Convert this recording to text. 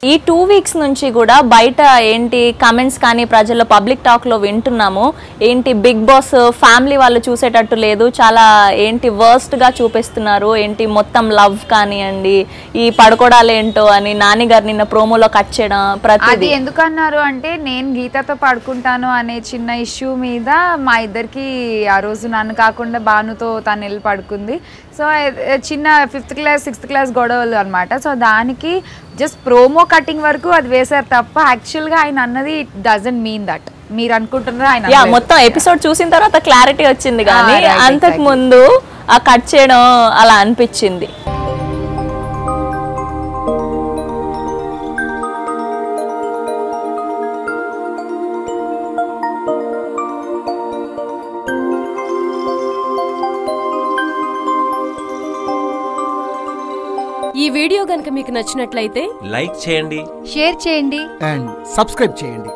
ఈ 2 వీక్స్ నుంచి కూడా బయట ఏంటి కమెంట్స్ కానీ ప్రజల్లో పబ్లిక్ టాక్లో వింటున్నాము, ఏంటి బిగ్ బాస్ ఫ్యామిలీ వాళ్ళు చూసేటట్టు లేదు, చాలా ఏంటి వర్స్ట్గా చూపిస్తున్నారు, ఏంటి మొత్తం లవ్ కానివ్వండి, ఈ పడుకోవడాలు ఏంటో అని నాని గారు నిన్న ప్రోమోలో కట్ చేయడం ప్రతిదీ ఎందుకన్నారు అంటే, నేను గీతతో పడుకుంటాను అనే చిన్న ఇష్యూ మీద మా ఇద్దరికి ఆ రోజు నన్ను కాకుండా భానుతో తను వెళ్ళి పడుకుంది. సో చిన్న 5th క్లాస్ 6th క్లాస్ గొడవలు అనమాట. సో దానికి జస్ట్ ప్రోమో కటింగ్ వరకు అది వేశారు తప్ప యాక్చువల్గా ఆయన అన్నది ఇట్ డజంట్ మీన్ దట్ మీరు అనుకుంటున్నారు. ఆయన మొత్తం ఎపిసోడ్ చూసిన తర్వాత క్లారిటీ వచ్చింది, కానీ అంతకు ముందు ఆ కట్ చేయడం అలా అనిపించింది. ఈ వీడియో గనుక మీకు నచ్చినట్లయితే లైక్ చేయండి, షేర్ చేయండి అండ్ సబ్స్క్రైబ్ చేయండి.